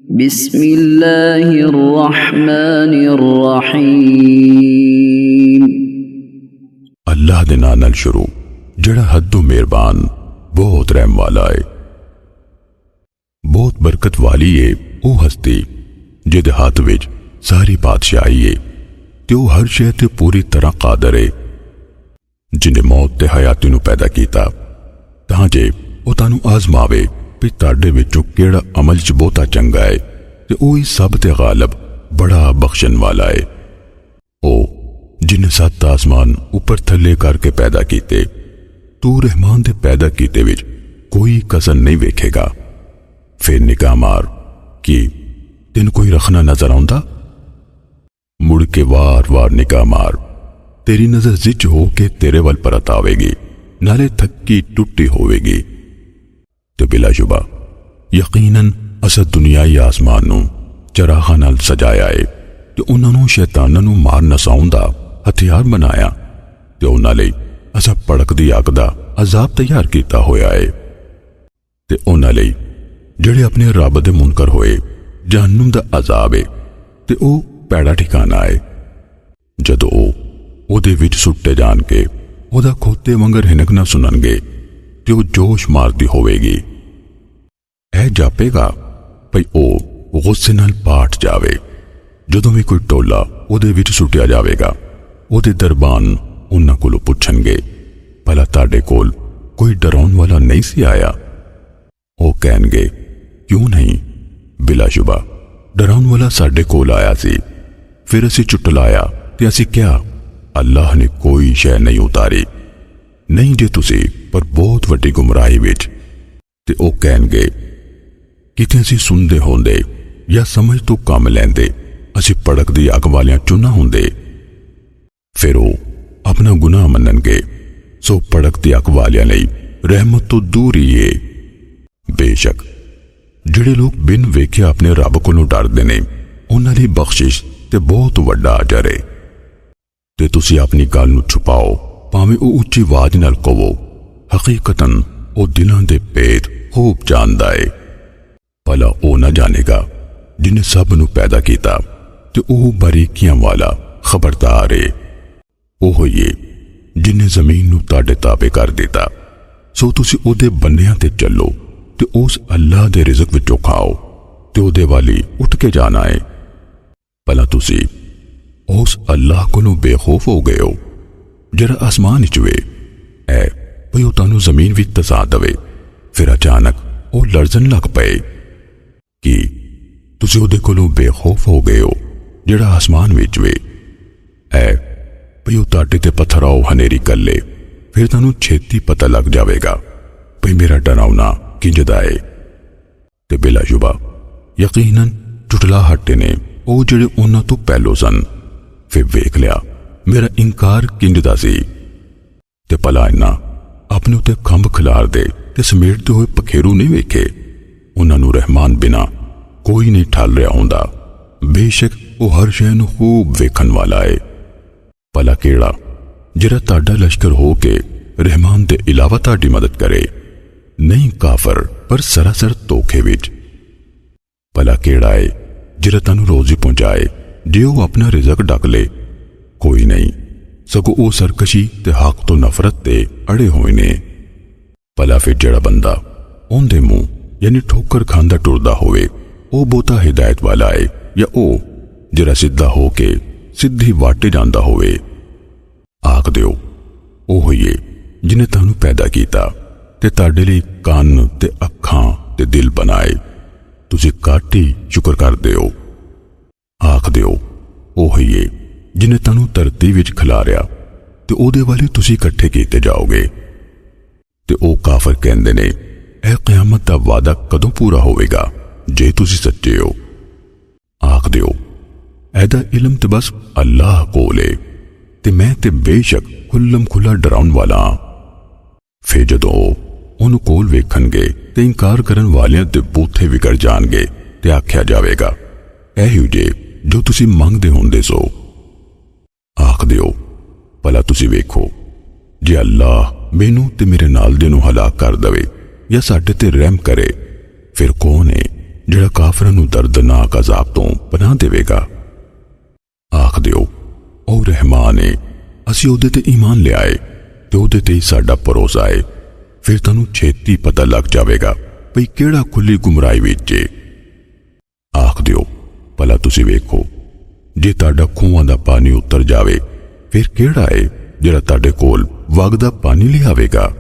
बिस्मिल्लाहिर्रहमानिर्रहीम। अल्लाह दे नाम नाल शुरू जड़ा हदों मेहरबान बहुत रहम वाला है। बहुत बरकत वाली है वो हस्ती जिहदे हाथ विच सारी बादशाही है ते वो हर शै ते पूरी तरह कादर है। जिन्हें मौत ते हयाती नूं पैदा कीता तां जे वो तानूं आजमावे भी तुहाडे विचों किहड़ा अमल च बहुता चंगा है ते वो ही सब ते गालिब बड़ा बख्शण वाला है। ओ जिन्हें 7 आसमान ऊपर थले करके पैदा कीते, तू रहमान दे पैदा कीते विच कोई कसर नहीं वेखेगा। फिर निगाह मार कि तेन कोई रखना नजर आउंदा। मुड़ के वार वार निगाह मार, तेरी नजर जिच हो के तेरे वल परत आवेगी, नाले थक्की टुट्टी होवेगी। ते बिलाशुबा यकीनन असा दुनियाई आसमान नूं चरागां नाल सजाया है ते उन्हां नूं शैतानां नूं मार नसाउण दा हथियार बनाया ते उन्हां लई असा भड़कदी अग दा अजाब तैयार कीता होया है ते उन्हां लई जिहड़े अपने रब दे मुनकर होए जहन्नुम दा अजाब है ते ओ पैड़ा ठिकाना है। जदों ओहदे विच सुट्टे जान के ओहदा खोते वांगर हिनकना सुनणगे ते ओ जोश मारदी होवेगी। ऐ जापेगा भई ओ गुस्से नाल पाट जावे। जदों भी कोई टोला ओहदे विच सुटिया जावेगा, ओहदे दरबान उन्हां कोलों पुछणगे, भला तुहाडे कोल कोई डराउण वाला नहीं सी आया? ओ कहणगे, क्यों नहीं? बिलाशुबा डराउण वाला साडे कोल आया सी, फिर असीं चुटलाया ते असीं क्या अल्लाह ने कोई शै नहीं उतारी। नहीं जे तुसी पर बहुत वड्डी गुमराही विच। ते ओ कहणगे, किते असीं सुनदे होंदे या समझ तो कम लैंदे, असीं भड़कदी अग वालियां चुना होंदे। फिर वो अपना गुनाह मनणगे, सो भड़कदी अग वालियां लई रहमत तो दूर ही है। बेशक जिहड़े लोग बिन वेख्या अपने रब कोलों डरदे ने उन्हां दी बख्शिश ते बहुत वड्डा अजर है। ते तुसी अपनी गल नूं छुपाओ भावें वो उच्ची आवाज नाल कहो, हकीकतन वो दिलां दे भेद खूब जानदा है। भला वो ना जानेगा जिन्हें सब नूं पैदा कीता ते वो बारीकियां वाला खबरदार है। वो होइए जिन्हें जमीन नूं तुहाडे ताबे कर दिता, सो तुसी ओहदे बन्नियां ते चलो ते उस अल्लाह दे रिज़क विचों खाओ ते ओहदे वाली उठ के जाना है। भला तुसी उस अल्लाह कोलों बेखौफ हो गए हो जरा आसमान विच वे ऐ भई वो तुहानूं जमीन विच तसा दवे। फिर अचानक वो लड़जन लग पए कि तुसी ओहदे कोलों बेखौफ हो गए हो जड़ा आसमान विच वे ऐ भई वो तुहाडे ते पत्थराओ हनेरी कर ले। फिर तुहानूं छेती पता लग जाएगा भई मेरा डरावना किंजदा है। ते बिलाशुबा यकीनन चुटलाहट ने वो जिहड़े उन्हां तो पहलो सन। फिर वेख लिया मेरा इंकार किंजदा सी ते भला इन्हां अपने उत्ते खंभ खिलार दे ते समेटदे होए पखेरू नहीं वेखे। उन्हां नूं रहमान बिना कोई नहीं ठल रहा हुंदा। बेशक वो हर शै नूं खूब वेखण वाला है। भला केड़ा जिहड़ा तुहाडा लश्कर हो के रहमान दे इलावा तुहाडी मदद करे? नहीं काफर पर सरासर धोखे विच। भला केड़ा है जिहड़ा तुहानूं रोजी पहुंचाए जे वो अपना रिज़क ढक ले? कोई नहीं, सगों वो सरकशी ते हक तो नफरत ते अड़े होए ने। भला फिर जिहड़ा बंदा ओंदे मुंह यानी ठोकर खांदा टुरदा होवे वो बहुता हिदायत वाला है या ओ जिहड़ा सीधा हो के सीधी वाटे जांदा होवे? आख दिओ ओ होइए जिन्हें तुहानूं पैदा कीता ते तुहाडे लई कान ते अखां ते दिल बनाए, तुसीं घट ही शुक्र करदे हो। आख दिओ ओ होइए जिन्हें तुहानूं धरती विच खिलारिया ते ओहदे वाले तुसीं इकट्ठे कीते जाओगे। ते ओ काफर कहंदे ने, ऐ क़यामत दा वादा कदों पूरा होवेगा जे तुसीं सच्चे हो? आख दिओ ऐदा इलम ते बस अल्लाह कोल है ते मैं ते बेशक खुल्लम खुला डराउण वाला हां। फिर जदों उन्हूं कोल वेखणगे ते इंकार करन वालियां दे बूथे विगड़ जाणगे ते आख्या जावेगा, ऐ जे जो तुसीं मंगदे हुंदे सो। आख दिओ भला तुसीं वेखो जे अल्लाह मैनू ते मेरे नाल दे नूं हलाक कर दवे या साडे ते रहम करे, फिर कौन है जिहड़ा ਜਿਹੜਾ ਕਾਫਰਾਂ ਨੂੰ ਦਰਦਨਾਕ ਅਜ਼ਾਬ ਤੋਂ ਪਨਾਹ ਦੇਵੇਗਾ। ਆਖ ਦਿਓ, ਉਹ ਰਹਿਮਾਨ ਏ, ਅਸੀਂ ਉਹਦੇ ਤੇ ਈਮਾਨ ਲਿਆਏ ਤੇ ਉਹਦੇ ਤੇ ਹੀ ਸਾਡਾ ਭਰੋਸਾ ਏ। ਫਿਰ ਤੁਹਾਨੂੰ ਛੇਤੀ ਪਤਾ ਲੱਗ ਜਾਵੇਗਾ ਭਈ ਕਿਹੜਾ ਖੁੱਲੀ ਗੁੰਮਰਾਹੀ ਵਿੱਚ ਏ। ਆਖ ਦਿਓ, ਭਲਾ ਤੁਸੀਂ ਵੇਖੋ, ਜੇ ਤੁਹਾਡਾ ਖੂਹਾਂ ਦਾ ਪਾਣੀ ਉਤਰ ਜਾਵੇ, ਫਿਰ ਕਿਹੜਾ ਏ ਜਿਹੜਾ ਤੁਹਾਡੇ ਕੋਲ ਵਗਦਾ ਪਾਣੀ ਲਿਆਵੇਗਾ।